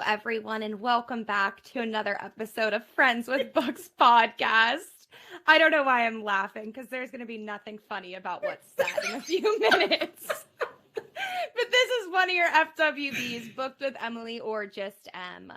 everyone, and welcome back to another episode of Friends with Books podcast. I don't know why I'm laughing, because there's going to be nothing funny about what's said in a few minutes. But this is one of your FWBs, Booked with Emily or just M.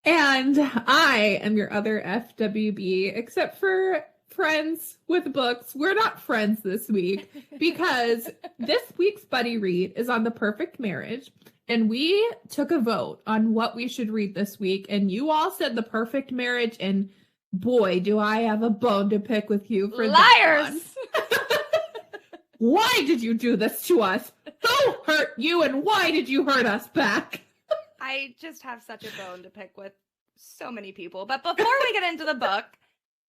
And I am your other FWB, except for Friends with Books. We're not friends this week, because this week's buddy read is on The Perfect Marriage. And we took a vote on what we should read this week. And you all said The Perfect Marriage. And boy, do I have a bone to pick with you for Liars! Why did you do this to us? Who hurt you and why did you hurt us back? I just have such a bone to pick with so many people. But before we get into the book,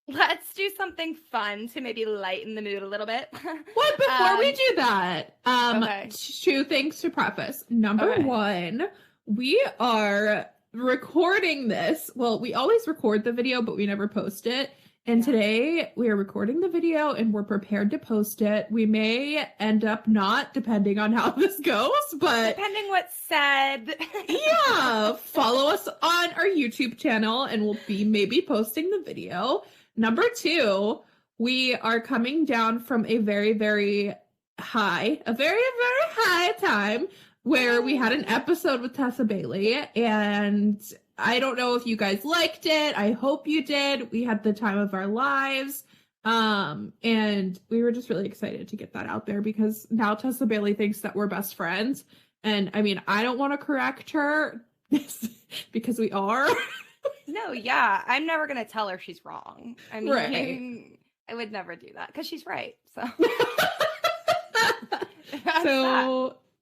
let's do something fun to maybe lighten the mood a little bit. Well, before we do that, okay. Two things to preface. Number one, we are recording this. Well, we always record the video, but we never post it. And today we are recording the video and we're prepared to post it. We may end up not, depending on how this goes, but depending what's said. Yeah, follow us on our YouTube channel and we'll be maybe posting the video. Number two, we are coming down from a very, very high time where we had an episode with Tessa Bailey, and I don't know if you guys liked it. I hope you did. We had the time of our lives. And we were just really excited to get that out there because now Tessa Bailey thinks that we're best friends. And I mean, I don't want to correct her because we are. No, yeah. I'm never going to tell her she's wrong. I mean, right. I would never do that because she's right. So,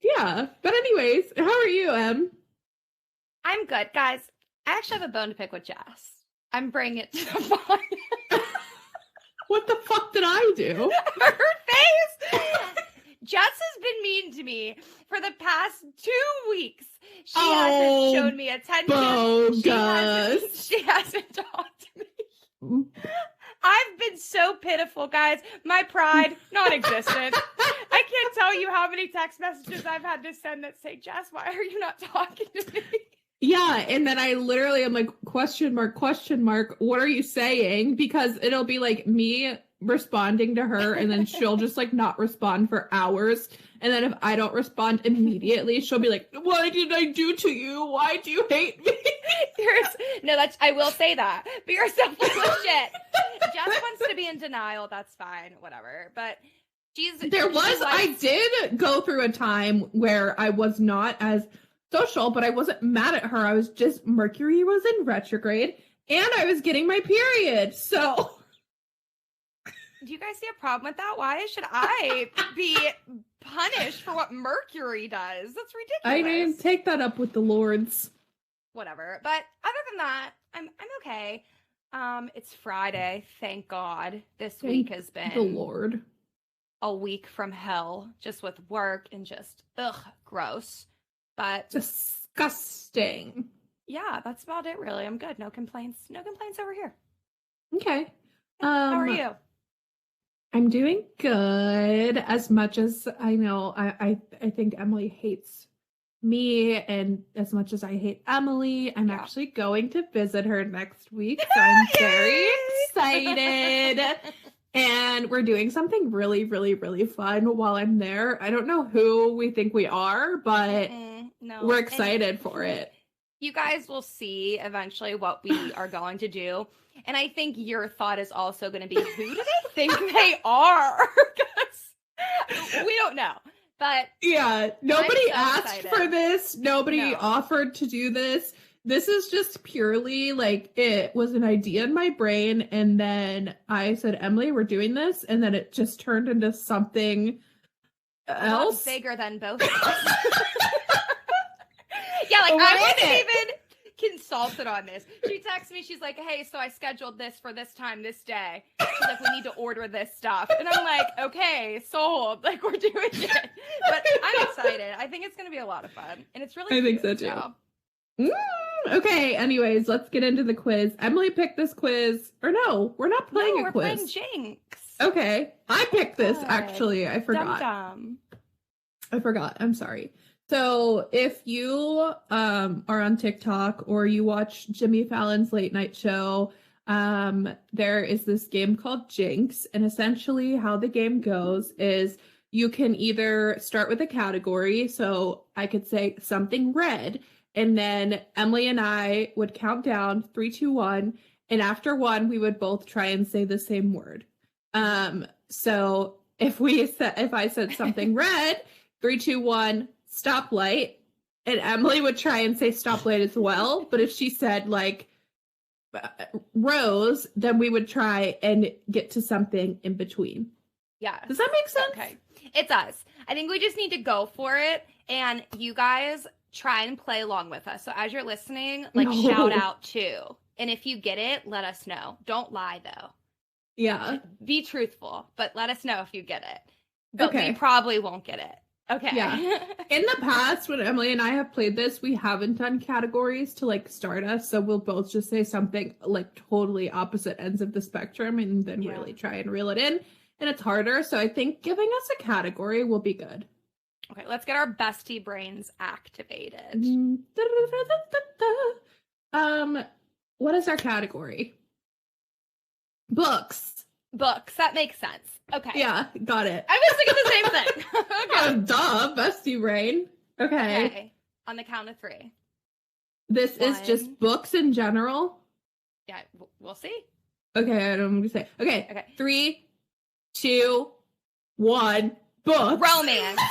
yeah. But anyways, how are you, Em? I'm good, guys. I actually have a bone to pick with Jess. I'm bringing it to the fire. What the fuck did I do? Her face! Jess has been mean to me for the past 2 weeks. She hasn't shown me attention. Bogus. She hasn't talked to me. I've been so pitiful, guys. My pride, non-existent. I can't tell you how many text messages I've had to send that say, Jess, why are you not talking to me? Yeah, and then I literally am like, question mark, what are you saying? Because it'll be like me responding to her, and then she'll just like not respond for hours. And then if I don't respond immediately, she'll be like, what did I do to you? Why do you hate me? I will say that. But you're so full of shit. Jess wants to be in denial. That's fine. Whatever. But I did go through a time where I was not as social, but I wasn't mad at her. I was just, Mercury was in retrograde and I was getting my period. So do you guys see a problem with that? Why should I be punished for what Mercury does? That's ridiculous. I didn't take that up with the lords. Whatever. But other than that, I'm okay. It's Friday. Thank God. This week has been the Lord. A week from hell, just with work and just gross. But disgusting. Yeah, that's about it really. I'm good. No complaints. No complaints over here. Okay. How are you? I'm doing good. As much as I know, I think Emily hates me, and as much as I hate Emily, I'm actually going to visit her next week. So I'm very excited. And we're doing something really, really, really fun while I'm there. I don't know who we think we are, but we're excited for it. You guys will see eventually what we are going to do. And I think your thought is also going to be, who do they think they are? Because we don't know. But yeah, nobody asked for this. Nobody offered to do this. This is just purely like, it was an idea in my brain. And then I said, Emily, we're doing this. And then it just turned into something else. Bigger than both of us. Yeah, like I wasn't even consulted on this. She texts me, she's like, hey, so I scheduled this for this time, this day. She's like, we need to order this stuff. And I'm like, okay, sold. Like, we're doing it. But I'm excited. I think it's going to be a lot of fun. And it's really think so too. Okay, anyways, let's get into the quiz. Emily picked this quiz. Or no, we're not playing a quiz. We're playing Jinx. Okay, I picked this, actually. I forgot. Dum-dum. I forgot. I'm sorry. So if you are on TikTok or you watch Jimmy Fallon's late night show, there is this game called Jinx. And essentially how the game goes is you can either start with a category. So I could say something red. And then Emily and I would count down 3, 2, 1. And after 1, we would both try and say the same word. So if I said something red, 3, 2, 1, stoplight, and Emily would try and say stoplight as well. But if she said like rose, then we would try and get to something in between. Yeah. Does that make sense? Okay. It does. I think we just need to go for it, and you guys try and play along with us. So as you're listening, like shout out too. And if you get it, let us know. Don't lie though. Yeah. Be truthful, but let us know if you get it. But Okay. we probably won't get it. Okay. Yeah. In the past, when Emily and I have played this, we haven't done categories to like start us. So we'll both just say something like totally opposite ends of the spectrum and then really try and reel it in. And it's harder. So I think giving us a category will be good. Okay, let's get our bestie brains activated. What is our category? Books. Books. That makes sense. Okay. Yeah, got it. I was thinking the same thing. Okay. Duh, bestie brain. Okay. On the count of 3. This is just books in general. Yeah, we'll see. Okay, I'm gonna say. Okay. 3, 2, 1. Books. Romance.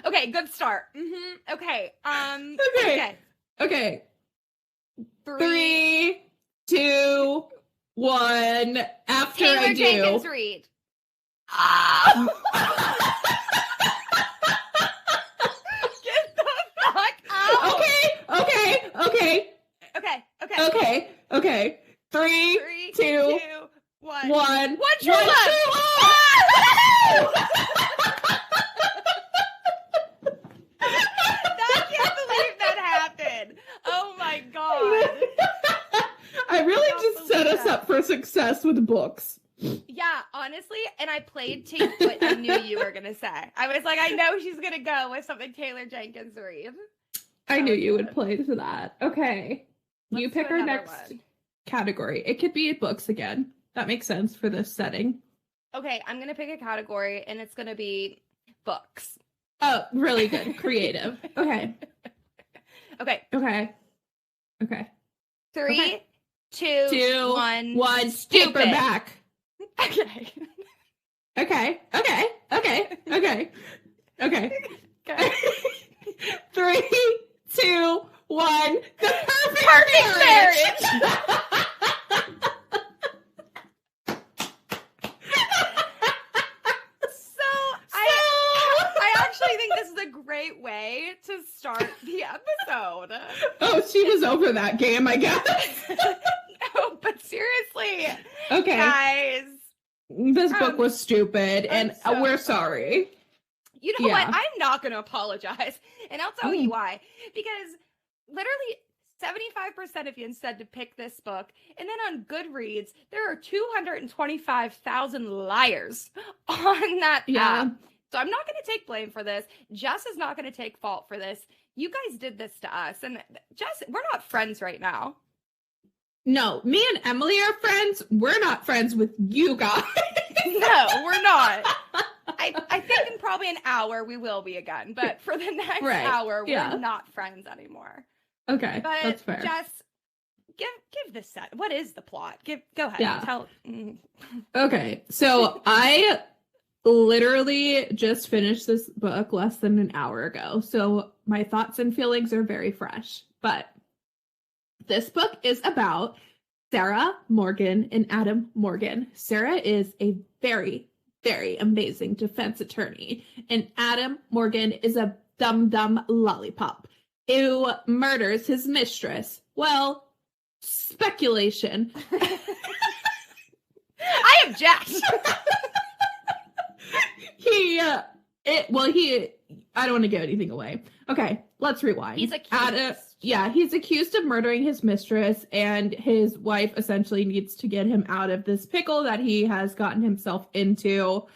Okay. Good start. Mm-hmm. Okay. Okay. 3, 2, 1. After Taylor I do. Jenkins Reid. Get the fuck out. Okay. 3, 2, 1. One True Love. I can't believe that happened. Oh my god. I really just set us up for success with books. Yeah, honestly, and I played to what I knew you were gonna say. I was like, I know she's gonna go with something Taylor Jenkins Reid. I knew you would play to that. Okay. You pick our next category. It could be books again. That makes sense for this setting. Okay, I'm gonna pick a category, and it's gonna be books. Oh, really good. Creative. Okay. Okay. 3, 2, 1. Stupid. Paperback. Okay. Okay. 3, 2, 1. The perfect marriage. I think this is a great way to start the episode. Oh, she was over that game, I guess. No, but seriously. Okay. Guys. This book was stupid, and we're sorry. You know what? I'm not going to apologize. And I'll tell you why. Because literally 75% of you said to pick this book. And then on Goodreads, there are 225,000 liars on that app. So I'm not going to take blame for this. Jess is not going to take fault for this. You guys did this to us. And Jess, we're not friends right now. No, me and Emily are friends. We're not friends with you guys. No, we're not. I think in probably an hour we will be again. But for the next hour, we're not friends anymore. Okay, but that's fair. Jess, give this set. What is the plot? Go ahead. Tell. Okay, so I literally just finished this book less than an hour ago. So my thoughts and feelings are very fresh. But this book is about Sarah Morgan and Adam Morgan. Sarah is a very, very amazing defense attorney. And Adam Morgan is a dumb lollipop who murders his mistress. Well, speculation. I object. I don't want to give anything away. Okay, let's rewind. He's accused. He's accused of murdering his mistress, and his wife essentially needs to get him out of this pickle that he has gotten himself into.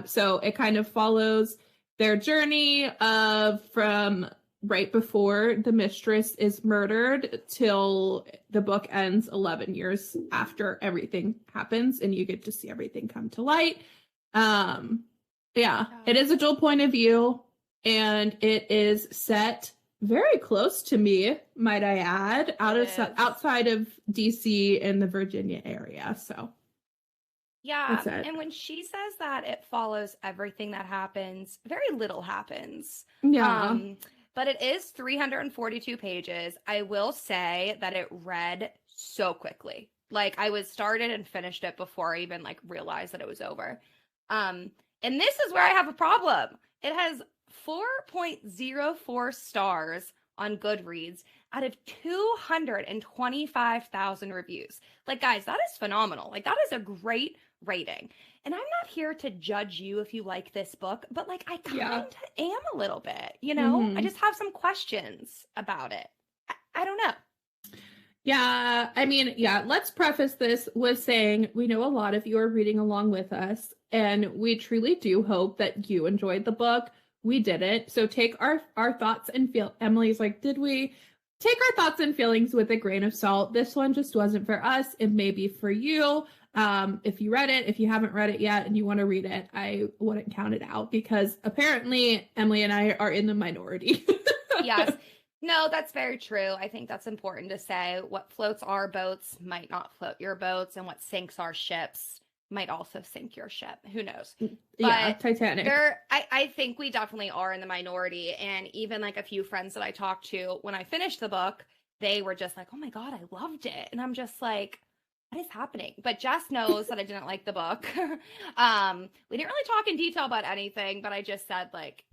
So it kind of follows their journey from right before the mistress is murdered till the book ends 11 years after everything happens, and you get to see everything come to light. It is a dual point of view, and it is set very close to me, might I add, outside of DC in the Virginia area. So yeah, and when she says that it follows everything that happens, very little happens. Yeah. But it is 342 pages. I will say that it read so quickly. Like, I was started and finished it before I even like realized that it was over. And this is where I have a problem. It has 4.04 stars on Goodreads out of 225,000 reviews. Like, guys, that is phenomenal. Like, that is a great rating. And I'm not here to judge you if you like this book, but like, I kind of am a little bit, you know? I just have some questions about it. I don't know. Yeah, I mean, let's preface this with saying we know a lot of you are reading along with us, and we truly do hope that you enjoyed the book. We didn't. So take our thoughts and Emily's like, did we? Take our thoughts and feelings with a grain of salt. This one just wasn't for us. It may be for you. If you read it, if you haven't read it yet and you want to read it, I wouldn't count it out because apparently Emily and I are in the minority. Yes. No, that's very true. I think that's important to say. What floats our boats might not float your boats, and what sinks our ships might also sink your ship. Who knows? But Titanic. I think we definitely are in the minority. And even like a few friends that I talked to when I finished the book, they were just like, oh my God, I loved it. And I'm just like, what is happening? But Jess knows that I didn't like the book. We didn't really talk in detail about anything, but I just said like,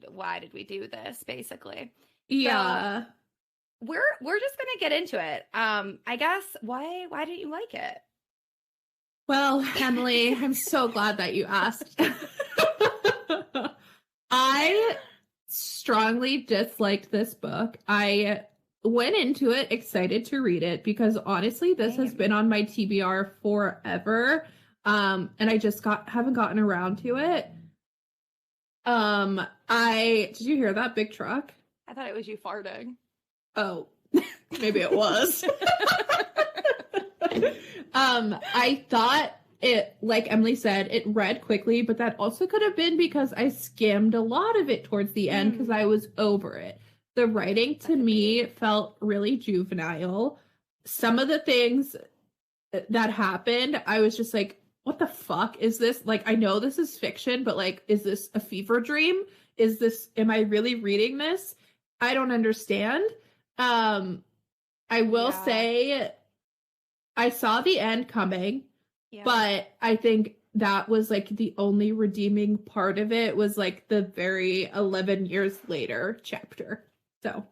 why did we do this basically? Yeah. So we're just gonna get into it. I guess why didn't you like it? Well, Emily, I'm so glad that you asked. I strongly disliked this book. I went into it excited to read it because honestly, this has been on my TBR forever. And I just haven't gotten around to it. Did you hear that big truck? I thought it was you farting. Oh, maybe it was. I thought it, like Emily said, it read quickly, but that also could have been because I skimmed a lot of it towards the end because I was over it. The writing to me felt really juvenile. Some of the things that happened, I was just like, what the fuck is this? Like, I know this is fiction, but like, is this a fever dream? Am I really reading this? I don't understand. I will say I saw the end coming, but I think that was like the only redeeming part of it was like the very 11 years later chapter. So.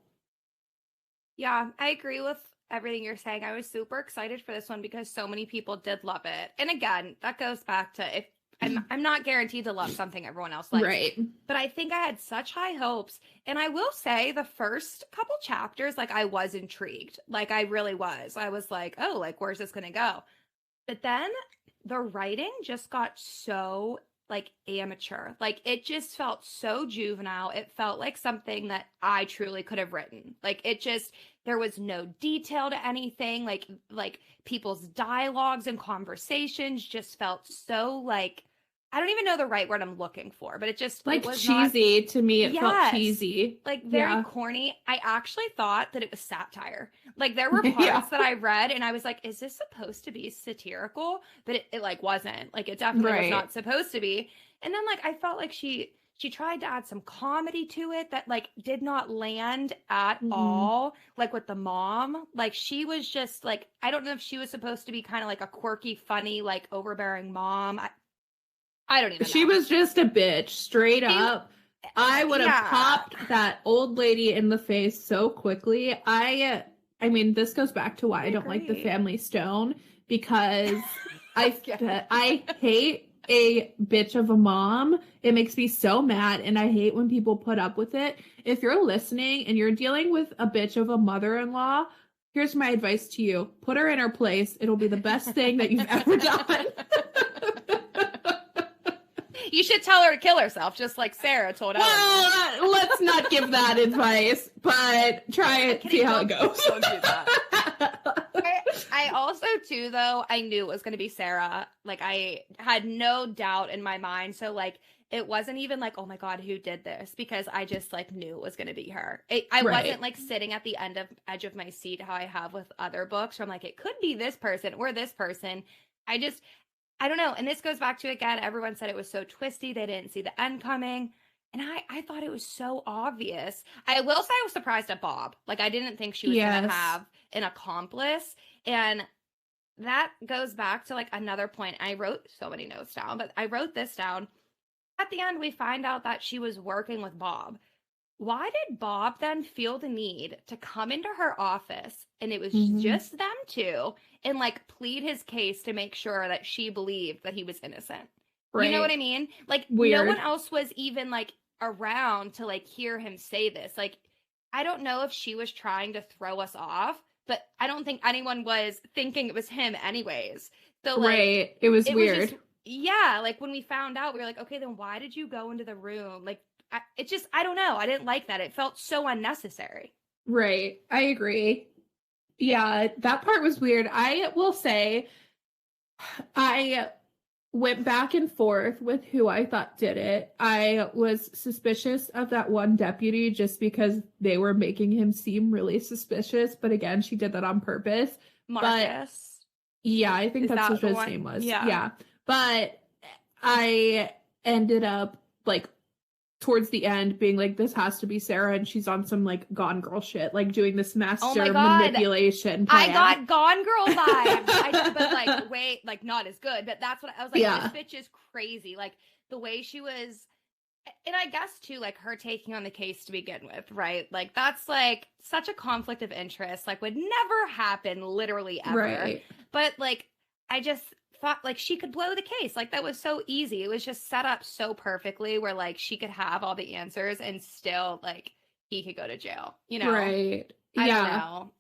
Yeah, I agree with everything you're saying. I was super excited for this one because so many people did love it. And again, that goes back to if I'm not guaranteed to love something everyone else likes. Right. But I think I had such high hopes. And I will say the first couple chapters, like I was intrigued. Like I really was. I was like, oh, like where's this going to go? But then the writing just got so like amateur. Like it just felt so juvenile. It felt like something that I truly could have written. Like it just, there was no detail to anything. Like people's dialogues and conversations just felt so like, I don't even know the right word I'm looking for, but it just like it was cheesy to me. It felt cheesy, like very corny. I actually thought that it was satire. Like there were parts that I read and I was like, is this supposed to be satirical? But it like wasn't. Like it definitely was not supposed to be. And then like I felt like she tried to add some comedy to it that like did not land at all. Like with the mom, like she was just like, I don't know if she was supposed to be kind of like a quirky, funny, like overbearing mom. I don't even know. She was just a bitch, straight up. I would have popped that old lady in the face so quickly. I mean, this goes back to why I don't like the Family Stone, because I hate a bitch of a mom. It makes me so mad, and I hate when people put up with it. If you're listening and you're dealing with a bitch of a mother-in-law, here's my advice to you. Put her in her place. It'll be the best thing that you've ever done. You should tell her to kill herself, just like Sarah told Eleanor. Well, let's not give that advice, but try it, see how it goes. Don't do that. I also, too, though, I knew it was going to be Sarah. Like, I had no doubt in my mind. So, like, it wasn't even like, oh my God, who did this? Because I just like knew it was going to be her. I wasn't like sitting at the edge of my seat how I have with other books where I'm like, it could be this person or this person. I don't know. And this goes back to, again, everyone said it was so twisty. They didn't see the end coming. And I thought it was so obvious. I will say I was surprised at Bob. Like, I didn't think she was going to have an accomplice. And that goes back to like another point. I wrote so many notes down, but I wrote this down. At the end, we find out that she was working with Bob. Why did Bob then feel the need to come into her office and it was just them two and like plead his case to make sure that she believed that he was innocent? Right. You know what I mean? Like, no one else was even like around to like hear him say this. Like, I don't know if she was trying to throw us off, but I don't think anyone was thinking it was him anyways. So like, it was weird. Yeah, like when we found out, we were like, okay, then why did you go into the room? Like, I don't know. I didn't like that. It felt so unnecessary. Right. I agree. Yeah, that part was weird. I will say, I went back and forth with who I thought did it. I was suspicious of that one deputy just because they were making him seem really suspicious. But again, she did that on purpose. Marcus. But, yeah, I think that's what his name was. Yeah. But I ended up, like, towards the end being like, this has to be Sarah, and she's on some, like, Gone Girl shit, like, doing this master manipulation plan. I got Gone Girl vibes. But, like, wait, like, not as good. But that's what I was like, this bitch is crazy. Like, the way she was, and I guess, too, like, her taking on the case to begin with, right? Like, that's, like, such a conflict of interest, like, would never happen, literally, ever. Right. But, like, I just thought like she could blow the case. Like, that was so easy. It was just set up so perfectly where like she could have all the answers and still like he could go to jail, you know? Right. I don't know.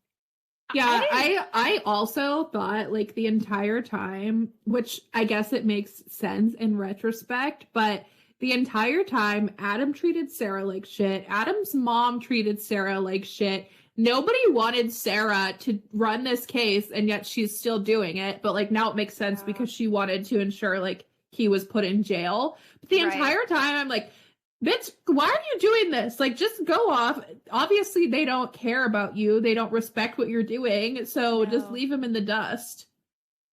Yeah, I also thought like the entire time, which I guess it makes sense in retrospect, but the entire time Adam treated Sarah like shit. Adam's mom treated Sarah like shit. Nobody wanted Sarah to run this case, and yet she's still doing it. But, like, now it makes sense because she wanted to ensure, like, he was put in jail. But the entire time, I'm like, bitch, why are you doing this? Like, just go off. Obviously, they don't care about you. They don't respect what you're doing. So just leave him in the dust.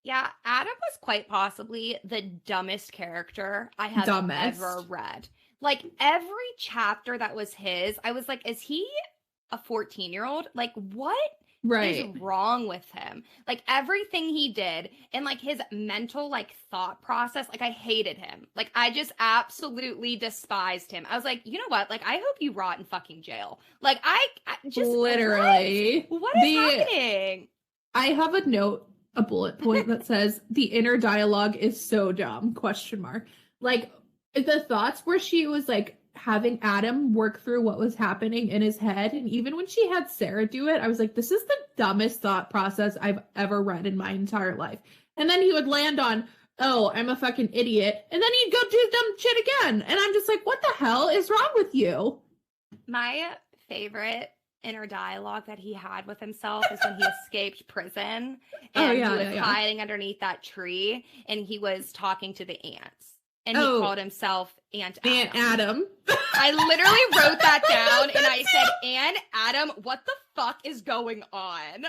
Yeah, Adam was quite possibly the dumbest character I have ever read. Like, every chapter that was his, I was like, is he a 14-year-old? Like, what is wrong with him? Like, everything he did and like his mental like thought process, like I hated him. Like, I just absolutely despised him. I was like, you know what? Like, I hope you rot in fucking jail. Like, I just literally what is happening? I have a bullet point that says the inner dialogue is so dumb, ? Like, the thoughts where she was like having Adam work through what was happening in his head. And even when she had Sarah do it, I was like, this is the dumbest thought process I've ever read in my entire life. And then he would land on, oh, I'm a fucking idiot. And then he'd go do dumb shit again. And I'm just like, what the hell is wrong with you? My favorite inner dialogue that he had with himself is when he escaped prison and he was hiding underneath that tree and he was talking to the ants. And he called himself Aunt Adam. Aunt Adam. I literally wrote that down and I said, Aunt Adam, what the fuck is going on?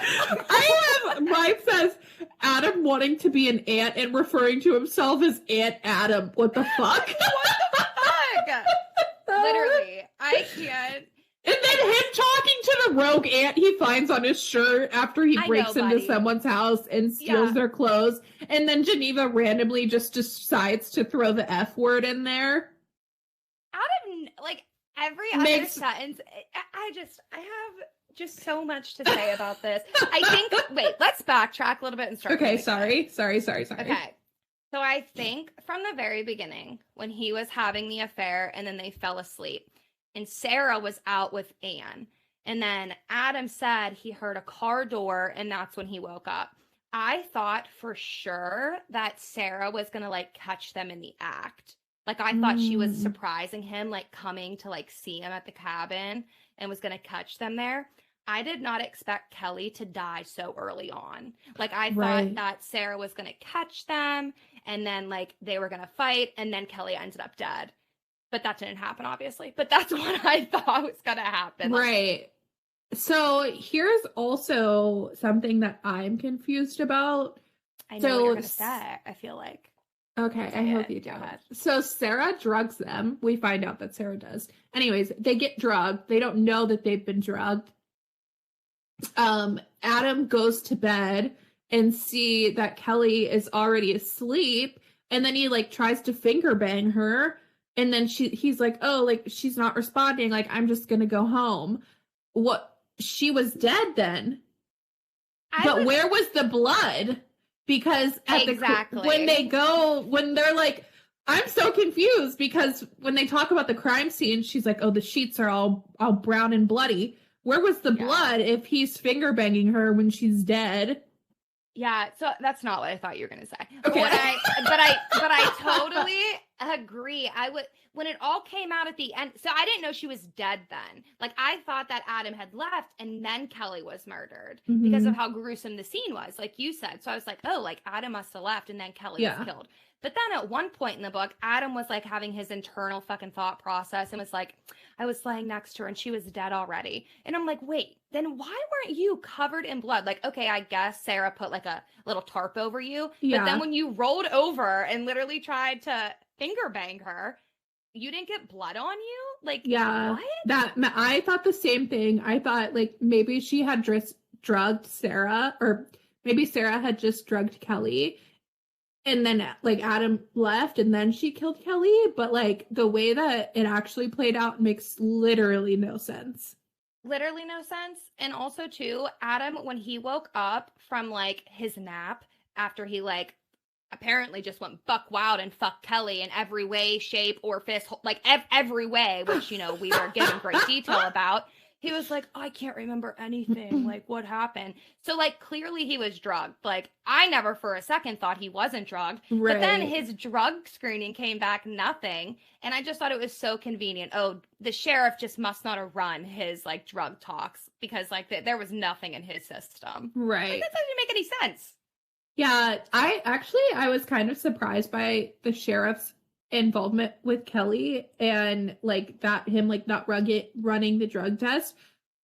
Mine says Adam wanting to be an ant and referring to himself as Aunt Adam. What the fuck? What the fuck? Literally. I can't. And then him talking to the rogue ant he finds on his shirt after he breaks into someone's house and steals their clothes. And then Geneva randomly just decides to throw the F word in there. Out of, like, every other sentence, I have just so much to say about this. I think, wait, let's backtrack a little bit and start. Okay, sorry. Okay. So I think from the very beginning, when he was having the affair and then they fell asleep, and Sarah was out with Anne. And then Adam said he heard a car door and that's when he woke up. I thought for sure that Sarah was going to like catch them in the act. Like, I thought she was surprising him, like, coming to, like, see him at the cabin and was going to catch them there. I did not expect Kelly to die so early on. Like, I thought that Sarah was going to catch them, and then, like, they were going to fight, and then Kelly ended up dead. But that didn't happen, obviously. But that's what I thought was going to happen. Right. So here's also something that I'm confused about. I know what you're going to say, I feel like. Okay, I hope you do. So Sarah drugs them. We find out that Sarah does. Anyways, they get drugged. They don't know that they've been drugged. Adam goes to bed and see that Kelly is already asleep. And then he like tries to finger bang her. And then he's like, oh, like she's not responding. Like, I'm just going to go home. What? She was dead then. But where was the blood? Because at when they're like, I'm so confused because when they talk about the crime scene, she's like, oh, the sheets are all brown and bloody. Where was the blood if he's finger banging her when she's dead? Yeah, so that's not what I thought you were going to say. Okay. But I totally agree. When it all came out at the end, so I didn't know she was dead then. Like, I thought that Adam had left and then Kelly was murdered because of how gruesome the scene was, like you said. So I was like, oh, like Adam must have left and then Kelly was killed. But then at one point in the book, Adam was like having his internal fucking thought process and was like, I was laying next to her and she was dead already. And I'm like, wait, then why weren't you covered in blood? Like, okay, I guess Sarah put like a little tarp over you. Yeah. But then when you rolled over and literally tried to finger bang her, you didn't get blood on you? Like, yeah, what? I thought the same thing. I thought like maybe she had just drugged Sarah, or maybe Sarah had just drugged Kelly. And then like Adam left and then she killed Kelly. But like the way that it actually played out makes literally no sense. Literally no sense. And also too, Adam, when he woke up from like his nap after he like apparently just went buck wild and fucked Kelly in every way, shape, or fist, like every way, which, you know, we were given great detail about. He was like, oh, I can't remember anything. Like, what happened? So, like, clearly he was drugged. Like, I never for a second thought he wasn't drugged. Right. But then his drug screening came back nothing. And I just thought it was so convenient. Oh, the sheriff just must not have run his, like, drug talks because, like, there was nothing in his system. Right. Like, that doesn't make any sense. Yeah, I was kind of surprised by the sheriff's involvement with Kelly and like that him like not running the drug test.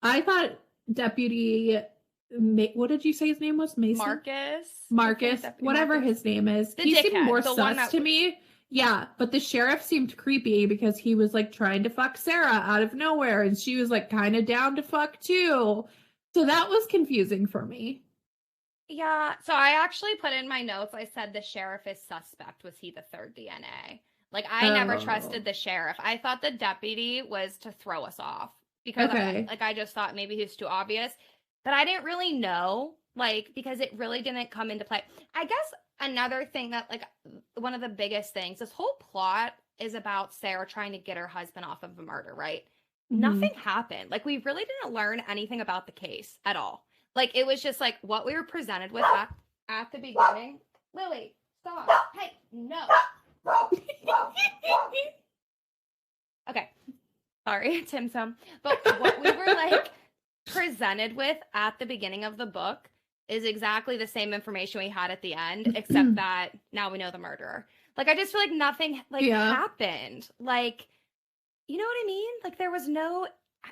I thought Deputy what did you say his name was? Mason? Marcus, whatever his name is. He seemed more sus to me. Yeah, but the sheriff seemed creepy because he was like trying to fuck Sarah out of nowhere and she was like kind of down to fuck too. So that was confusing for me. Yeah, so I actually put in my notes, I said the sheriff is suspect. Was he the third DNA? Like, I never trusted the sheriff. I thought the deputy was to throw us off. Because, I just thought maybe he was too obvious. But I didn't really know, like, because it really didn't come into play. I guess another thing that, like, one of the biggest things, this whole plot is about Sarah trying to get her husband off of a murder, right? Mm-hmm. Nothing happened. Like, we really didn't learn anything about the case at all. Like, it was just, like, what we were presented with at the beginning. Lily, stop. Hey, no. Okay. Sorry, Tim's home. But what we were, like, presented with at the beginning of the book is exactly the same information we had at the end, except that now we know the murderer. Like, I just feel like nothing, like, happened. Like, you know what I mean? Like, there was no...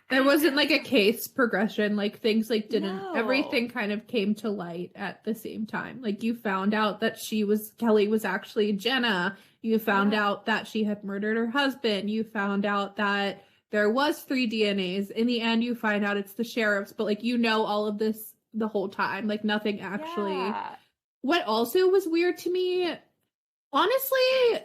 There wasn't like a case progression, like things like everything kind of came to light at the same time. Like you found out that Kelly was actually Jenna. You found out that she had murdered her husband. You found out that there was 3 DNAs. In the end, you find out it's the sheriff's, but like, you know, all of this the whole time, like nothing actually. Yeah. What also was weird to me, honestly,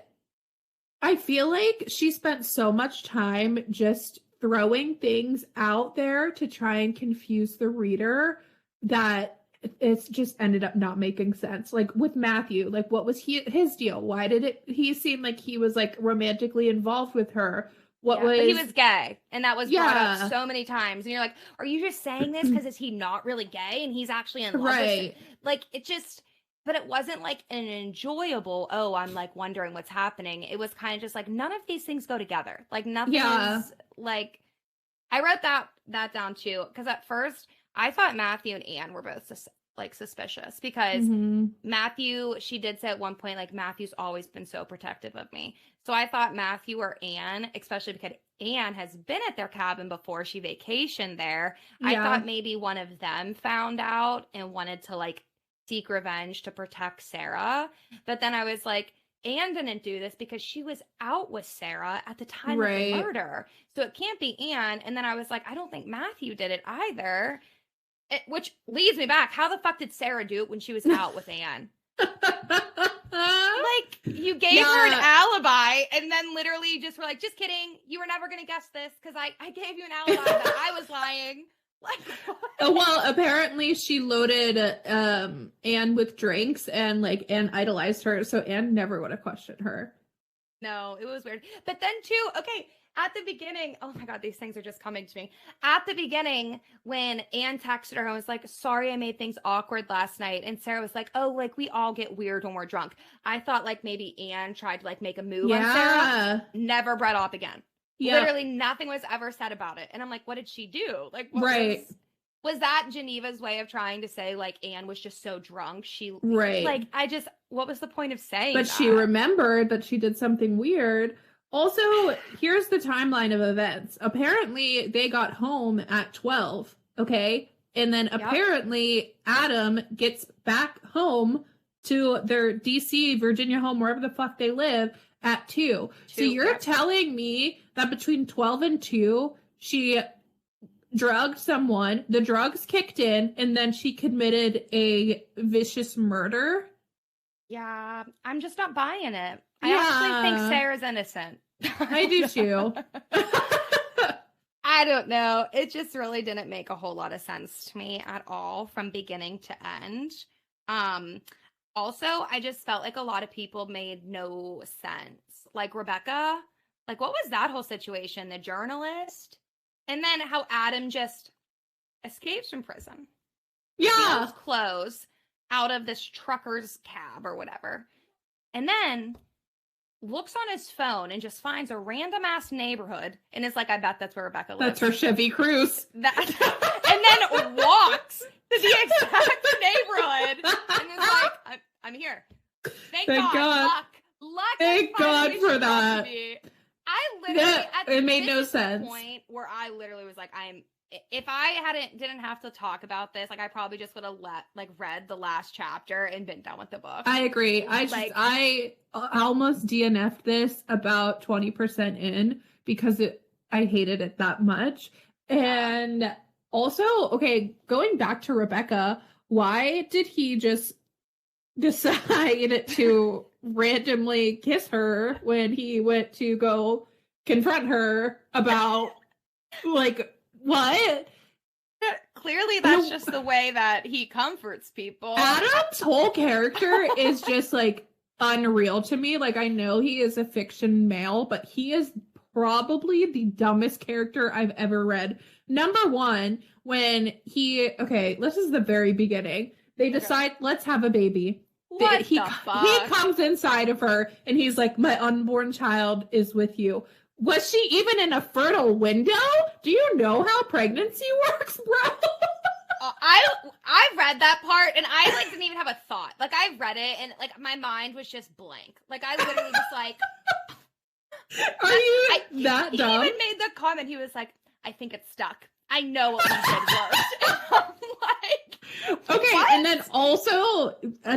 I feel like she spent so much time just throwing things out there to try and confuse the reader that it's just ended up not making sense. Like with Matthew, like what was his deal? Why did he seem like he was like romantically involved with her? But he was gay, and that was brought up so many times. And you're like, are you just saying this because is he not really gay and he's actually in love with him? Like it just but it wasn't like an enjoyable, oh, I'm like wondering what's happening. It was kind of just like none of these things go together. Like nothing is like, I wrote that down too, because at first I thought Matthew and Anne were both like suspicious because Matthew, she did say at one point, like, Matthew's always been so protective of me. So I thought Matthew or Anne, especially because Anne has been at their cabin before she vacationed there. I thought maybe one of them found out and wanted to like seek revenge to protect Sarah. But then I was like, Anne didn't do this because she was out with Sarah at the time of the murder. So it can't be Anne. And then I was like, I don't think Matthew did it either. Which leads me back. How the fuck did Sarah do it when she was out with Anne? Like, you gave her an alibi and then literally just were like, just kidding. You were never going to guess this because I gave you an alibi that I was lying. Like, well, apparently she loaded Anne with drinks and like Anne idolized her. So Anne never would have questioned her. No, it was weird. But then too, okay, at the beginning, oh my God, these things are just coming to me. At the beginning, when Anne texted her and was like, sorry, I made things awkward last night. And Sarah was like, oh, like we all get weird when we're drunk. I thought like maybe Anne tried to like make a move on Sarah. Never brought up again. Literally nothing was ever said about it. And I'm like, what did she do? Like, what was that Geneva's way of trying to say like Anne was just so drunk? She like, what was the point of saying that? She remembered that she did something weird. Also, here's the timeline of events. Apparently, they got home at 12, okay? And then apparently, Adam gets back home to their DC, Virginia home, wherever the fuck they live, at 2. So you're telling me that between 12 and 2, she drugged someone, the drugs kicked in, and then she committed a vicious murder? Yeah, I'm just not buying it. I actually think Sarah's innocent. I do too. I don't know. It just really didn't make a whole lot of sense to me at all from beginning to end. Also, I just felt like a lot of people made no sense. Like Rebecca, like what was that whole situation? The journalist? And then how Adam just escapes from prison. Steals clothes out of this trucker's cab or whatever. And then looks on his phone and just finds a random ass neighborhood and is like, I bet that's where Rebecca lives. That's her Chevy Cruze. And then walks to the exact neighborhood and is like, I'm here. Thank God. Luck. Thank God for that. I literally, it made no sense. Point where I literally was like, if I didn't have to talk about this, like I probably just would have read the last chapter and been done with the book. I agree. I almost DNF'd this about 20% in because I hated it that much. And also, okay, going back to Rebecca, why did he just decide to randomly kiss her when he went to go confront her about like what? Clearly that's just the way that he comforts people. Adam's whole character is just like unreal to me. Like I know he is a fiction male, but he is probably the dumbest character I've ever read. Number one, when this is the very beginning. They decide, let's have a baby. He comes inside of her and he's like, my unborn child is with you. Was she even in a fertile window? Do you know how pregnancy works, bro? I read that part and I didn't even have a thought. Like I read it and like my mind was just blank. Like I literally was like, are you that dumb? He even made the comment. He was like, I think it's stuck. I know what we did worked. I'm like, okay, what? And then also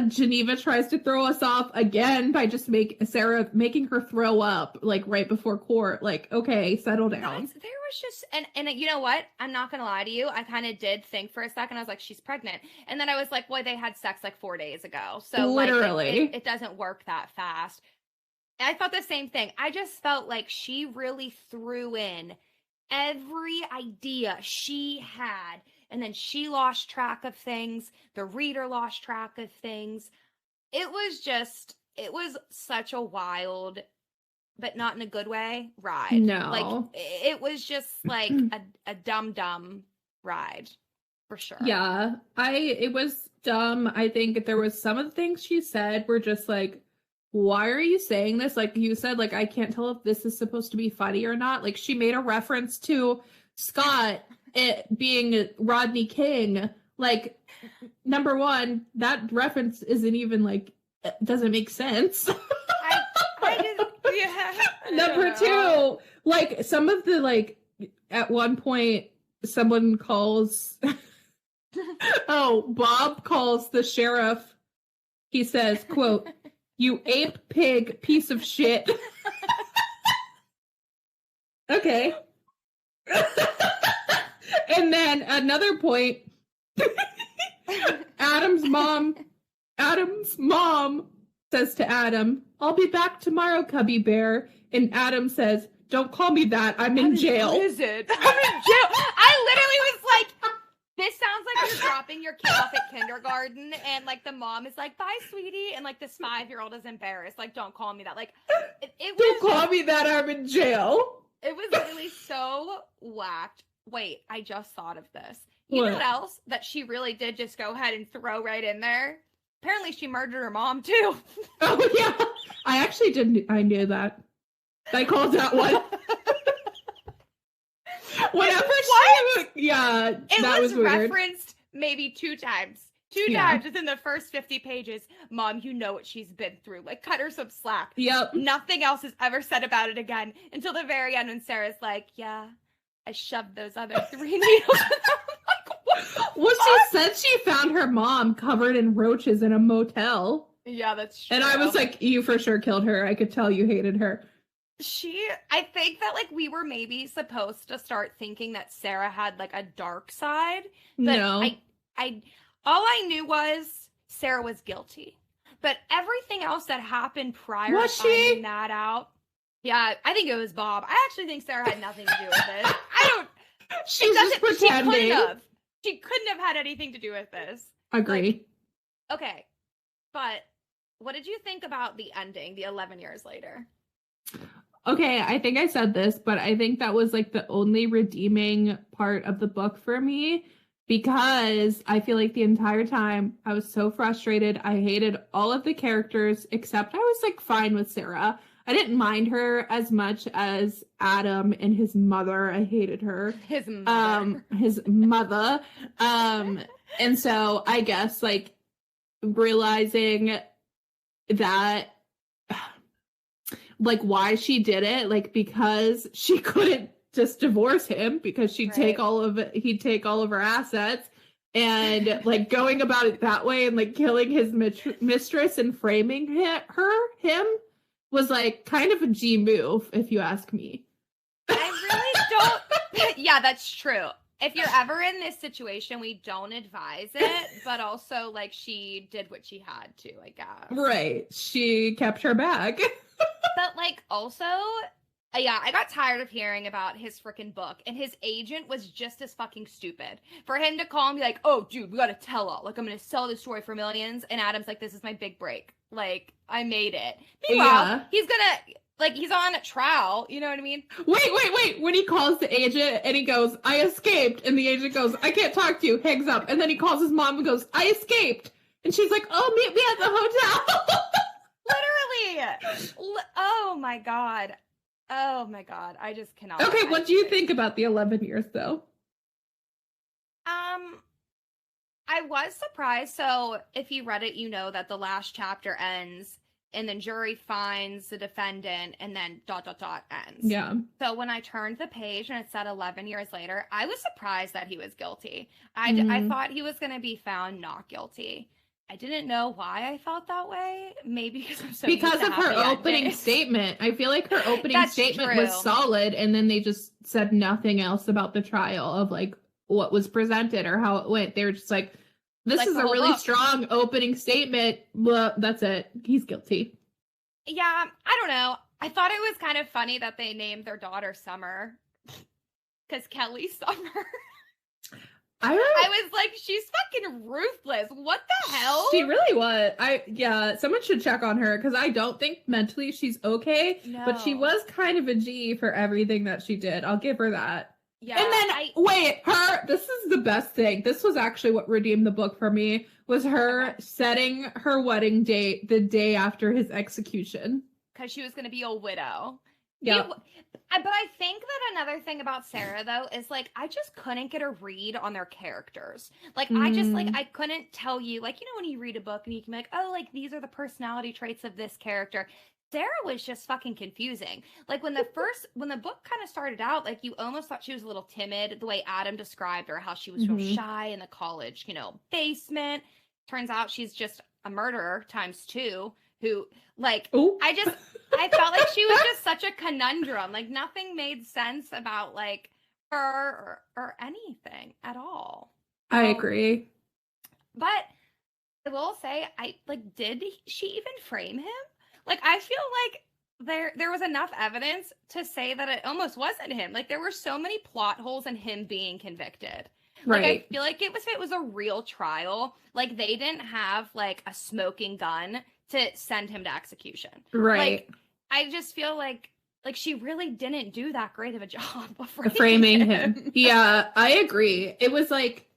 Geneva tries to throw us off again by just making her throw up like right before court. Like, okay, settle down. There was just and you know what? I'm not gonna lie to you. I kind of did think for a second. I was like, she's pregnant, and then I was like, well, they had sex like 4 days ago, so literally, it doesn't work that fast. And I thought the same thing. I just felt like she really threw in every idea she had, and then she lost track of things. The reader lost track of things. It was such a wild, but not in a good way, ride. No. Like, it was just like a dumb ride, for sure. Yeah. It was dumb. I think there was some of the things she said were just like, why are you saying this? Like you said, like, I can't tell if this is supposed to be funny or not. Like, she made a reference to Scott being Rodney King. Like, number one, that reference isn't even like, doesn't make sense. Number two, like, some of the, like, at one point, someone calls, Bob calls the sheriff, he says, quote, "You ape pig piece of shit." Okay. And then another point, Adam's mom says to Adam, "I'll be back tomorrow, Cubby Bear." And Adam says, "Don't call me that. I'm in jail." What is it? I'm in jail. I literally was like, this sounds like you're dropping your kid off at kindergarten and like the mom is like, "Bye, sweetie." And like this 5-year-old is embarrassed. Like, "Don't call me that." Like, it was. Don't call me that. I'm in jail. It was literally so whacked. Wait, I just thought of this. You What? know what else that she really did just go ahead and throw right in there? Apparently she murdered her mom too. Oh, yeah. I actually didn't. I knew that. I called that one. Whenever that was weird. Referenced maybe 2 times. Two Yeah. times within the first 50 pages. Mom, you know what she's been through. Like, cut her some slack. Yep. Nothing else is ever said about it again until the very end when Sarah's like, "Yeah, I shoved those other 3 needles." Well, she said she found her mom covered in roaches in a motel. Yeah, that's true. And I was like, you for sure killed her. I could tell you hated her. I think that like we were maybe supposed to start thinking that Sarah had like a dark side. But No. all I knew was Sarah was guilty. But everything else that happened prior Was to she? finding that out. Yeah, I think it was Bob. I actually think Sarah had nothing to do with this. I don't. She's just pretending. She couldn't have had anything to do with this. Agree. Okay, but what did you think about the ending, the 11 years later? Okay, I think I said this, but I think that was like the only redeeming part of the book for me because I feel like the entire time I was so frustrated. I hated all of the characters except I was like fine with Sarah. I didn't mind her as much as Adam and his mother. I hated her. His mother. His mother. And so I guess like realizing that like why she did it, like because she couldn't just divorce him because she'd take all of it, he'd take all of her assets, and like going about it that way and like killing his mistress and framing him was like kind of a G move, if you ask me. I really don't. Yeah, that's true. If you're ever in this situation, we don't advise it, but also like she did what she had to, I guess. Right. She kept her bag. But like also, yeah, I got tired of hearing about his freaking book, and his agent was just as fucking stupid. For him to call and be like, "Oh, dude, we gotta tell all. Like, I'm gonna sell this story for millions," and Adam's like, "This is my big break. Like, I made it." Meanwhile, he's gonna, like, he's on a trial, you know what I mean? Wait. When he calls the agent and he goes, "I escaped," and the agent goes, "I can't talk to you," hangs up, and then he calls his mom and goes, "I escaped," and she's like, "Oh, meet me at the hotel." Literally. Oh my god. I just cannot. Okay, what do you think about the 11 years though? I was surprised. So if you read it, you know that the last chapter ends and then jury finds the defendant and then ... ends. Yeah. So when I turned the page and it said 11 years later, I was surprised that he was guilty. I thought he was going to be found not guilty. I didn't know why I felt that way. Maybe because I'm so because used to of her happy opening endings. statement. I feel like her opening That's statement true. was solid, and then they just said nothing else about the trial of like what was presented or how it went. They were just like, "This Like is the a whole really book. strong opening statement." Well, that's it. He's guilty. Yeah, I don't know. I thought it was kind of funny that they named their daughter Summer because Kelly Summer. I was like, she's fucking ruthless. What the hell? She really was. Someone should check on her because I don't think mentally she's okay. No. But she was kind of a G for everything that she did. I'll give her that. Yeah. And then this is the best thing. This was actually what redeemed the book for me, was her setting her wedding date the day after his execution. Because she was going to be a widow. Yeah. But I think that another thing about Sarah, though, is, like, I just couldn't get a read on their characters. Like, I couldn't tell you, like, you know, when you read a book and you can be like, oh, like, these are the personality traits of this character. Sarah was just fucking confusing. Like, when the book kind of started out, like, you almost thought she was a little timid, the way Adam described her, how she was real shy in the college, you know, basement. Turns out she's just a murderer ×2 who, like, I felt like she was just such a conundrum. Like, nothing made sense about, like, her or anything at all. I agree. But I will say, did she even frame him? Like, I feel like there was enough evidence to say that it almost wasn't him. Like, there were so many plot holes in him being convicted. Right. Like, I feel like if it was a real trial, like, they didn't have, like, a smoking gun to send him to execution. Right. Like, I just feel like she really didn't do that great of a job of framing him. Yeah, I agree. It was like,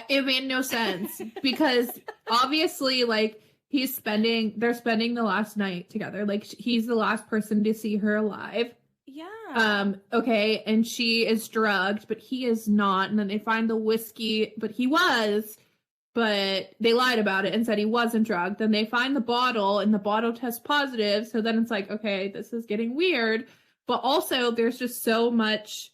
it made no sense because obviously, like, they're spending the last night together. Like, he's the last person to see her alive. Yeah. Okay, and she is drugged, but he is not. And then they find the whiskey, but he was, but they lied about it and said he wasn't drugged. Then they find the bottle, and the bottle tests positive. So then it's like, okay, this is getting weird. But also, there's just so much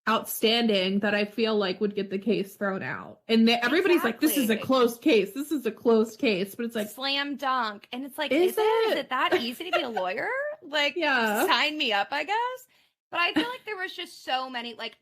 outstanding that I feel like would get the case thrown out. And everybody's like, this is a closed case. This is a closed case. But it's like, slam dunk. And it's like, is it that easy to be a lawyer? Like, yeah. Sign me up, I guess. But I feel like there was just so many, like,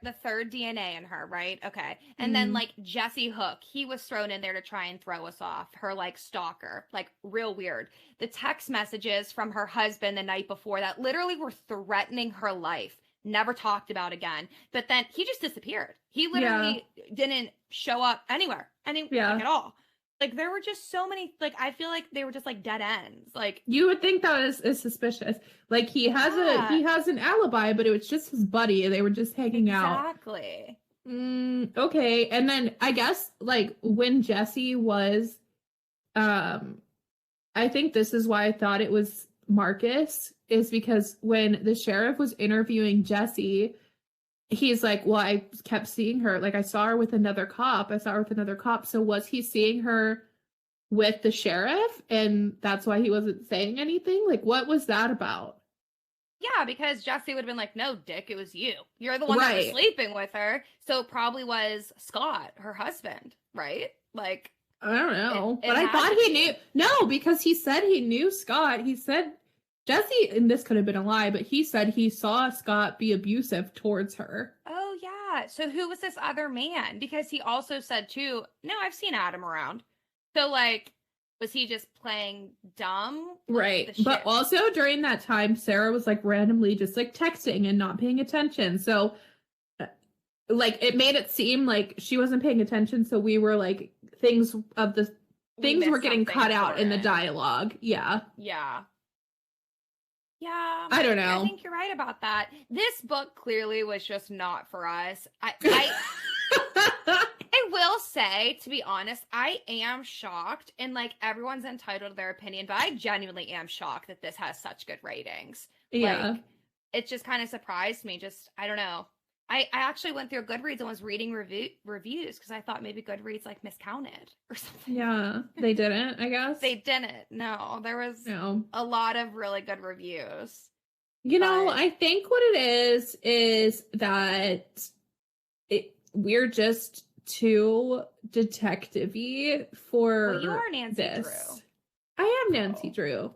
the third DNA in her, right? Okay. And then, like, Jesse Hook, he was thrown in there to try and throw us off. Her, like, stalker. Like, real weird. The text messages from her husband the night before that literally were threatening her life. Never talked about again. But then he just disappeared. He literally didn't show up anywhere. Like, at all. Like, there were just so many, like, I feel like they were just, like, dead ends. Like, you would think that is suspicious. Like, he has an alibi, but it was just his buddy. They were just hanging out. Exactly. Okay. And then I guess, like, when Jesse was, I think this is why I thought it was Marcus, is because when the sheriff was interviewing Jesse, he's like, well, I kept seeing her. Like, I saw her with another cop. So was he seeing her with the sheriff? And that's why he wasn't saying anything? Like, what was that about? Yeah, because Jesse would have been like, no, Dick, it was you. You're the one that was sleeping with her. So it probably was Scott, her husband, right? Like, I don't know. But I thought he knew. No, because he said he knew Scott. He said Jesse, and this could have been a lie, but he said he saw Scott be abusive towards her. Oh, yeah. So who was this other man? Because he also said, too, no, I've seen Adam around. So, like, was he just playing dumb? Right. But also during that time, Sarah was, like, randomly just, like, texting and not paying attention. So, like, it made it seem like she wasn't paying attention. So we were, like, things were getting cut out in the dialogue. Yeah. Yeah. Yeah, I don't know. I think you're right about that. This book clearly was just not for us. I will say, to be honest, I am shocked, and, like, everyone's entitled to their opinion, but I genuinely am shocked that this has such good ratings. Yeah. Like, it just kind of surprised me. Just, I don't know. I actually went through Goodreads and was reading reviews because I thought maybe Goodreads, like, miscounted or something. Yeah, they didn't, I guess. They didn't. No, there was a lot of really good reviews. You know, I think what it is that we're just too detective-y for you are Nancy this. Drew. I am Nancy Drew.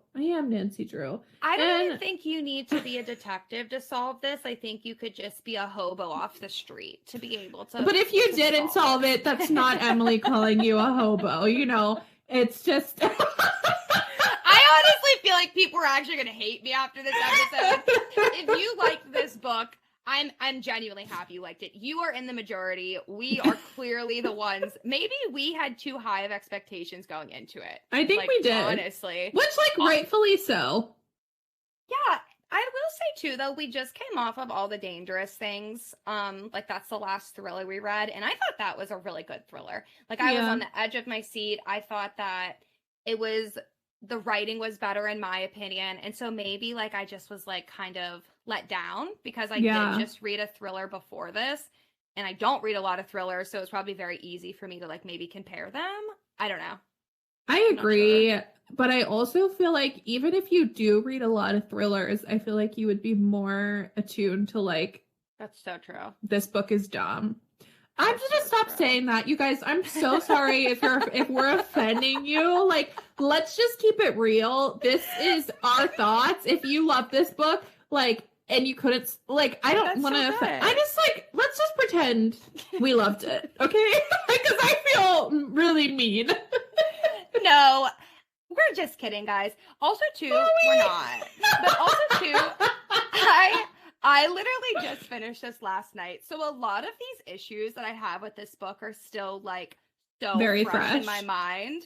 I don't even think you need to be a detective to solve this. I think you could just be a hobo off the street to be able to. But if you didn't solve it, that's not Emily calling you a hobo. You know, it's just. I honestly feel like people are actually going to hate me after this episode. If you liked this book, I'm genuinely happy you liked it. You are in the majority. We are clearly the ones. Maybe we had too high of expectations going into it. I think we did. Honestly. Which, like, rightfully so. Yeah. I will say, too, though. We just came off of All the Dangerous Things. Like that's the last thriller we read, and I thought that was a really good thriller. Like I was on the edge of my seat. I thought that the writing was better in my opinion, and so maybe like I just was like kind of let down because I did just read a thriller before this, and I don't read a lot of thrillers, so it's probably very easy for me to like maybe compare them. I don't know. I agree, but I also feel like even if you do read a lot of thrillers, I feel like you would be more attuned to like, that's so true. This book is dumb. I'm gonna stop saying that, you guys. I'm so sorry if we're offending you. Like, let's just keep it real. This is our thoughts. If you love this book, like, and you couldn't, like, I don't want to offend. I just like, let's just pretend we loved it, okay? Because I feel really mean. No, we're just kidding, guys. Also, too, we're not. But also, too, I literally just finished this last night. So a lot of these issues that I have with this book are still like so very fresh in my mind.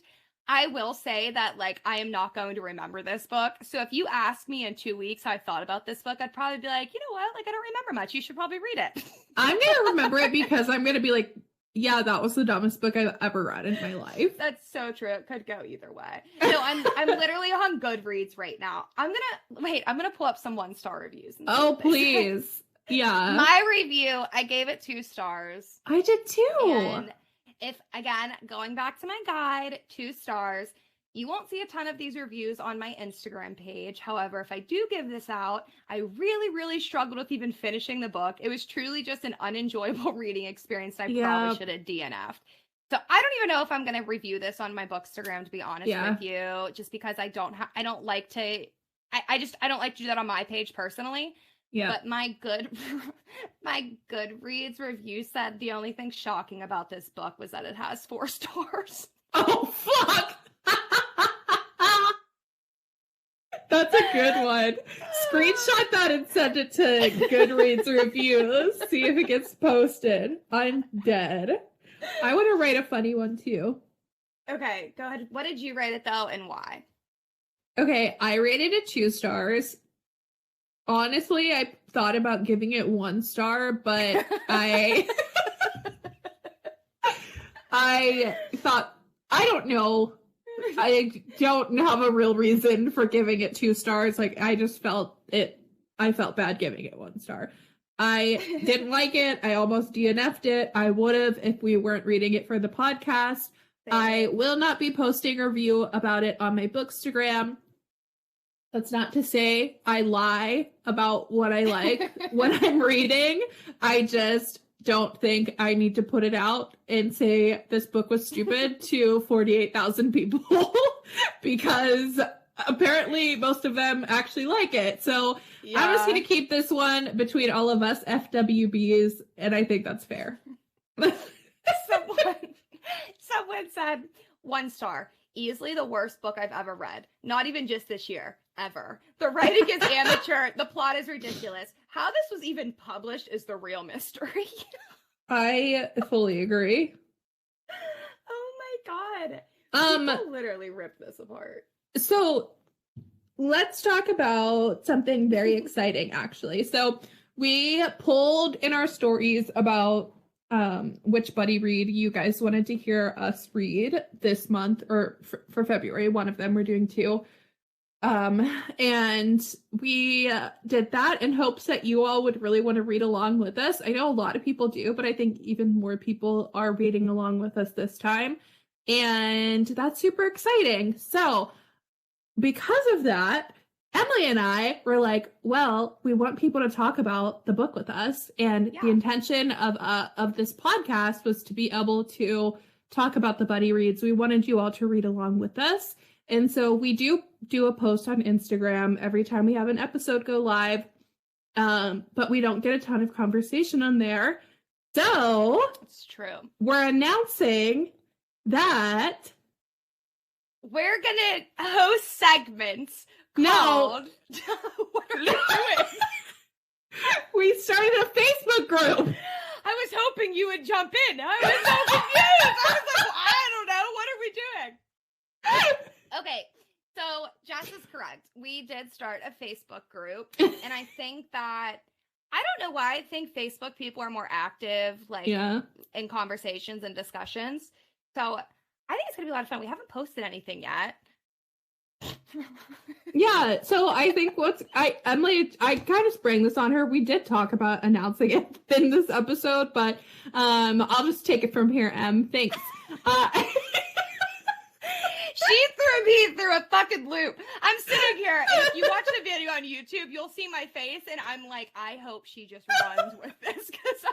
I will say that like I am not going to remember this book. So if you ask me in 2 weeks how I thought about this book, I'd probably be like, you know what? Like I don't remember much. You should probably read it. I'm going to remember it because I'm going to be like, yeah, that was the dumbest book I've ever read in my life. That's so true. It could go either way. No, I'm literally on Goodreads right now. I'm gonna pull up some 1-star reviews. Oh, please. Yeah. My review, I gave it 2 stars. I did too. And if, again, going back to my guide, 2 stars. You won't see a ton of these reviews on my Instagram page. However, if I do give this out, I really, really struggled with even finishing the book. It was truly just an unenjoyable reading experience. I probably should have DNF'd. So I don't even know if I'm going to review this on my Bookstagram, to be honest with you, just because I don't like to do that on my page personally. Yeah. But my Goodreads review said the only thing shocking about this book was that it has 4 stars. Oh, fuck. That's a good one. Screenshot that and send it to Goodreads reviews. See if it gets posted. I'm dead. I want to write a funny one too. Okay, go ahead. What did you rate it though, and why? Okay, I rated it 2 stars. Honestly, I thought about giving it 1 star, but I thought, I don't know. I don't have a real reason for giving it 2 stars. Like, I just felt bad giving it 1 star. I didn't like it. I almost DNF'd it. I would have if we weren't reading it for the podcast. I will not be posting a review about it on my Bookstagram. That's not to say I lie about what I like when I'm reading. I just don't think I need to put it out and say this book was stupid to 48,000 people because apparently most of them actually like it. So I'm just going to keep this one between all of us FWBs, and I think that's fair. Someone said 1 star. Easily the worst book I've ever read. Not even just this year. Ever. The writing is amateur. The plot is ridiculous. How this was even published is the real mystery. I fully agree. Oh my god. People literally ripped this apart. So let's talk about something very exciting, actually. So we pulled in our stories about which buddy read you guys wanted to hear us read this month, or for February. One of them, we're doing 2. And we did that in hopes that you all would really want to read along with us. I know a lot of people do, but I think even more people are reading along with us this time. And that's super exciting. So because of that, Emily and I were like, well, we want people to talk about the book with us. And the intention of this podcast was to be able to talk about the buddy reads. We wanted you all to read along with us. And so we do a post on Instagram every time we have an episode go live, but we don't get a ton of conversation on there. So it's true. We're announcing that we're going to host segments called... What are we doing? We started a Facebook group. I was hoping you would jump in. I was so confused. I was like, I don't know. What are we doing? Okay, So Jess is correct. We did start a Facebook group, and I think that I don't know why I think Facebook people are more active, like in conversations and discussions. So I think it's gonna be a lot of fun. We haven't posted anything yet. Yeah, so I think Emily, I kind of sprang this on her. We did talk about announcing it in this episode, but I'll just take it from here, Em. Thanks. She threw me through a fucking loop. I'm sitting here, and if you watch the video on YouTube, you'll see my face, and I'm like, I hope she just runs with this, because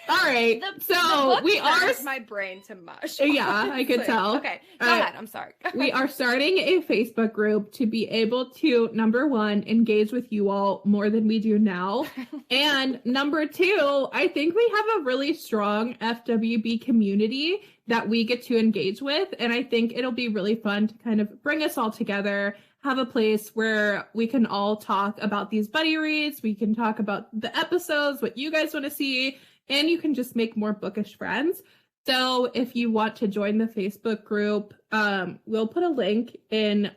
all right, so we are my brain to mush. Yeah, I could tell. Okay, go ahead. I'm sorry. We are starting a Facebook group to be able to, number one, engage with you all more than we do now, and number two, I think we have a really strong FWB community that we get to engage with, and I think it'll be really fun to kind of bring us all together, have a place where we can all talk about these buddy reads, we can talk about the episodes, what you guys want to see, and you can just make more bookish friends. So if you want to join the Facebook group, we'll put a link in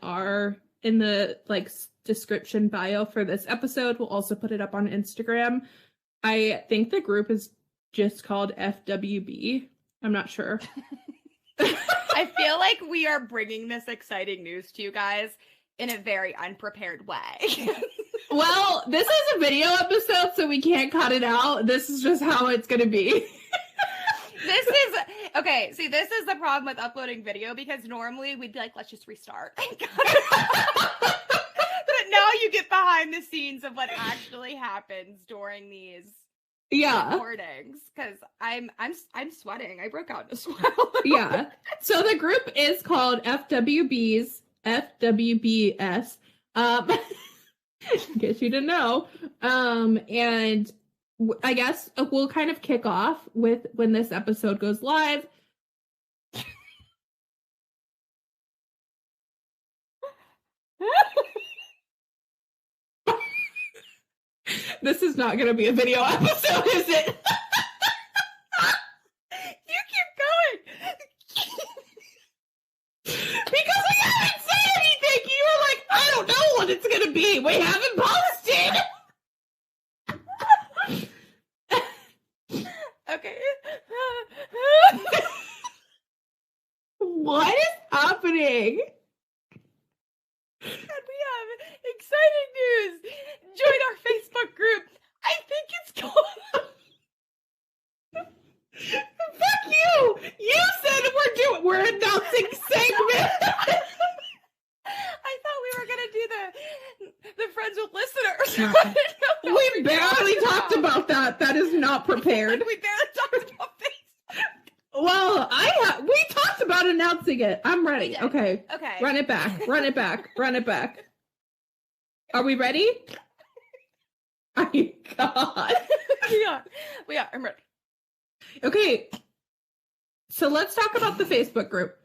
the description bio for this episode. We'll also put it up on Instagram. I think the group is just called FWB. I'm not sure. I feel like we are bringing this exciting news to you guys in a very unprepared way. Well, this is a video episode, so we can't cut it out. This is just how it's going to be. This is the problem with uploading video, because normally we'd be like, let's just restart. But now you get behind the scenes of what actually happens during these recordings, because I'm sweating. I broke out in a sweat. Yeah. So the group is called FWBs. In case you didn't know. And I guess we'll kind of kick off with when this episode goes live. This is not going to be a video episode, is it? You keep going. Because we haven't said anything. You were like, I don't know what it's going to be. We haven't posted. Okay. What is happening? And we have exciting news. Join our Facebook group. I think it's called. Fuck you! You said we're announcing segment. I thought we were gonna do the friends with listeners. We barely talked about that. That is not prepared. We barely talked about Facebook. Well, we talked about announcing it. I'm ready. Okay. Okay. Run it back. Run it back. Run it back. Are we ready? Oh my God. We are. I'm ready. Okay. So let's talk about the Facebook group.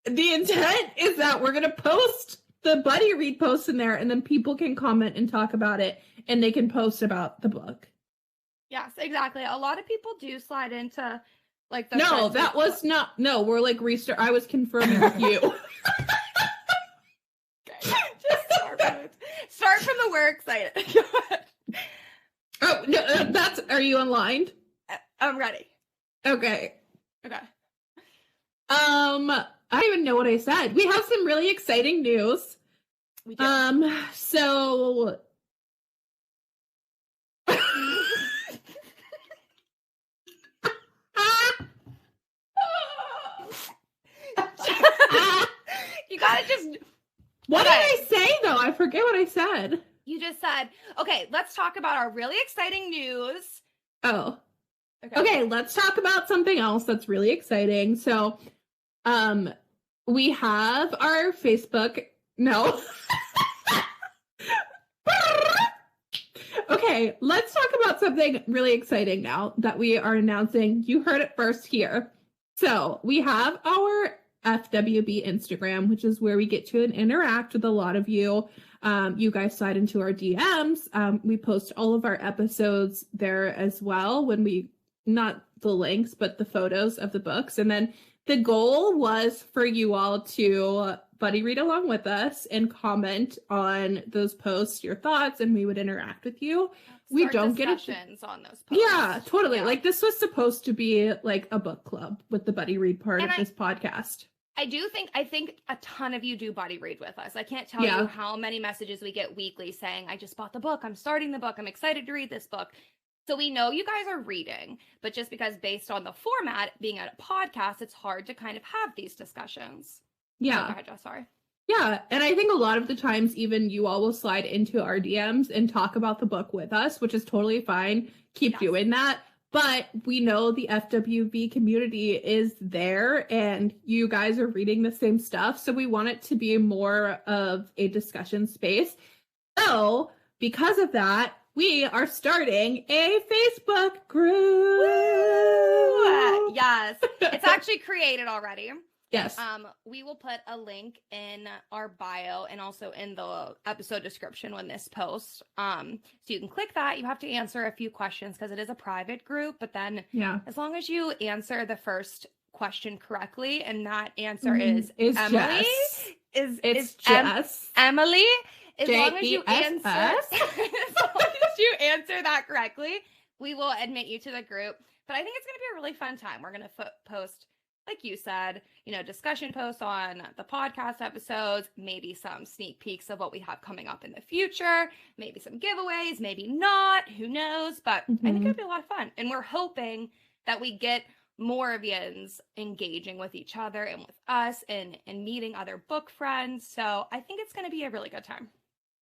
The intent is that we're going to post the buddy read posts in there, and then people can comment and talk about it, and they can post about the book. Yes, exactly. A lot of people do slide into like the No, that was book. Not. No, we're like restart. I was confirming with you. Okay. Just start from the we're excited. Oh, no, are you online? I'm ready. Okay. Okay. I don't even know what I said. We have some really exciting news. We do. So you gotta just. What did I say though? I forget what I said. You just said, okay, let's talk about our really exciting news. Oh. Okay, let's talk about something else that's really exciting. So, we have our Facebook. No. Okay, let's talk about something really exciting now that we are announcing. You heard it first here. So, we have our FWB Instagram, which is where we get to interact with a lot of you. You guys slide into our DMs. We post all of our episodes there as well when we, not the links, but the photos of the books. And then the goal was for you all to buddy read along with us and comment on those posts, your thoughts, and we would interact with you. We don't get discussions on those posts. Yeah, totally. Like this was supposed to be like a book club with the buddy read part of this podcast. I think a ton of you do buddy read with us. I can't tell you how many messages we get weekly saying, I just bought the book, I'm starting the book, I'm excited to read this book. So we know you guys are reading, but just because based on the format being a podcast, it's hard to kind of have these discussions. Yeah. Oh, go ahead, Jess, sorry. Yeah, and I think a lot of the times even you all will slide into our DMs and talk about the book with us, which is totally fine. Keep doing that. But we know the FWB community is there and you guys are reading the same stuff. So we want it to be more of a discussion space. So because of that, we are starting a Facebook group. Woo! Yes, it's actually created already. Yes. We will put a link in our bio and also in the episode description when this posts. So you can click that. You have to answer a few questions because it is a private group. But then as long as you answer the first question correctly, and that answer is Emily. Jess. Is Jess. Emily. As long as you J-E-S-S. answer that correctly, we will admit you to the group. But I think it's going to be a really fun time. We're going to post, like you said, discussion posts on the podcast episodes, maybe some sneak peeks of what we have coming up in the future, maybe some giveaways, maybe not, who knows, but I think it'll be a lot of fun. And we're hoping that we get more of yins engaging with each other and with us and meeting other book friends. So I think it's going to be a really good time.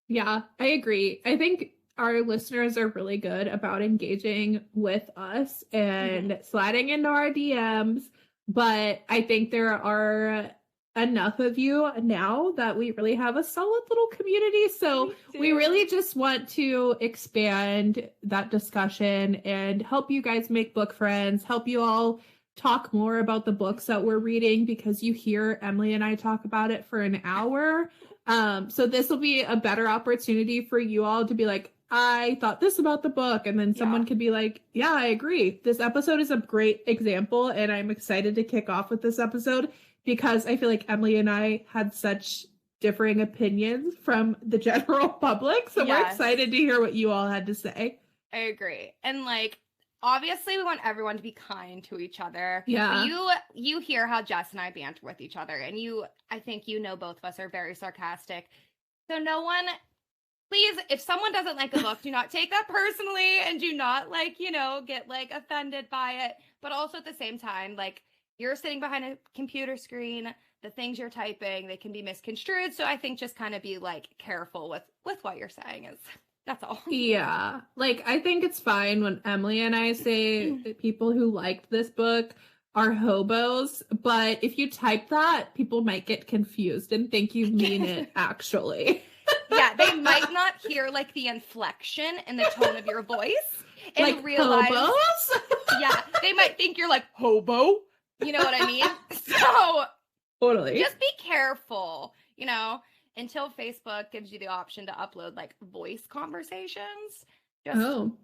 Yeah, I agree. I think our listeners are really good about engaging with us and sliding into our DMs. But I think there are enough of you now that we really have a solid little community. So we really just want to expand that discussion and help you guys make book friends, help you all talk more about the books that we're reading because you hear Emily and I talk about it for an hour. So this will be a better opportunity for you all to be like, I thought this about the book. And then someone could be like, yeah, I agree. This episode is a great example. And I'm excited to kick off with this episode because I feel like Emily and I had such differing opinions from the general public. So we're excited to hear what you all had to say. I agree. And obviously we want everyone to be kind to each other. Yeah. But you hear how Jess and I banter with each other. And I think both of us are very sarcastic. So no one... Please, if someone doesn't like a book, do not take that personally and do not get offended by it. But also at the same time, you're sitting behind a computer screen, the things you're typing, they can be misconstrued. So I think just kind of be careful with what you're saying that's all. Yeah. I think it's fine when Emily and I say that people who liked this book are hobos. But if you type that, people might get confused and think you mean it actually. Yeah, they might not hear the inflection and the tone of your voice and realize hobos? Yeah, they might think you're hobo. You know what I mean? So totally. Just be careful, until Facebook gives you the option to upload voice conversations. Just I don't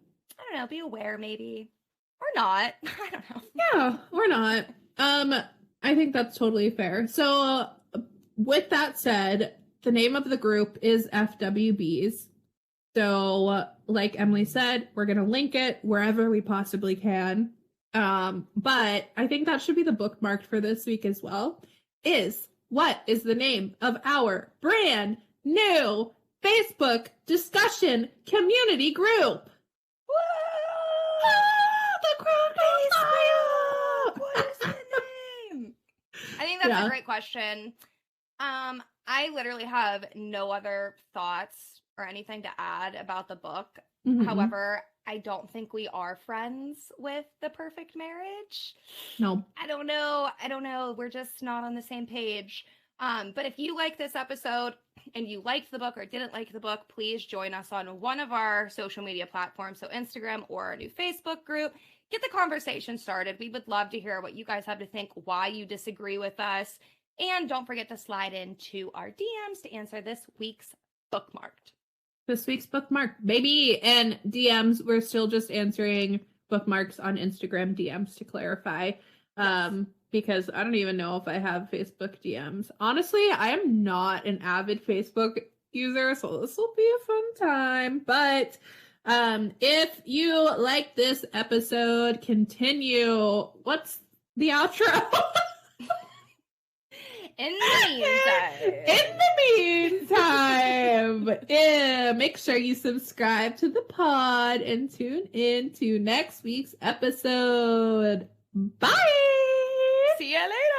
know, be aware maybe. Or not. I don't know. Yeah, or not. I think that's totally fair. So with that said, the name of the group is FWBs. So, like Emily said, we're going to link it wherever we possibly can. But I think that should be the bookmark for this week as well. What is the name of our brand new Facebook discussion community group? Woo! The group What is the name? I think that's a great question. I literally have no other thoughts or anything to add about the book. However, I don't think we are friends with The Perfect Marriage. No. I don't know. We're just not on the same page. But if you like this episode and you liked the book or didn't like the book, please join us on one of our social media platforms. So Instagram or our new Facebook group. Get the conversation started. We would love to hear what you guys have to think, why you disagree with us. And don't forget to slide into our DMs to answer this week's bookmarked. This week's bookmark, baby. And DMs, we're still just answering bookmarks on Instagram DMs to clarify. because I don't even know if I have Facebook DMs. Honestly, I am not an avid Facebook user, so this will be a fun time. But if you like this episode, continue. What's the outro? In the meantime, make sure you subscribe to the pod and tune in to next week's episode. Bye! See you later!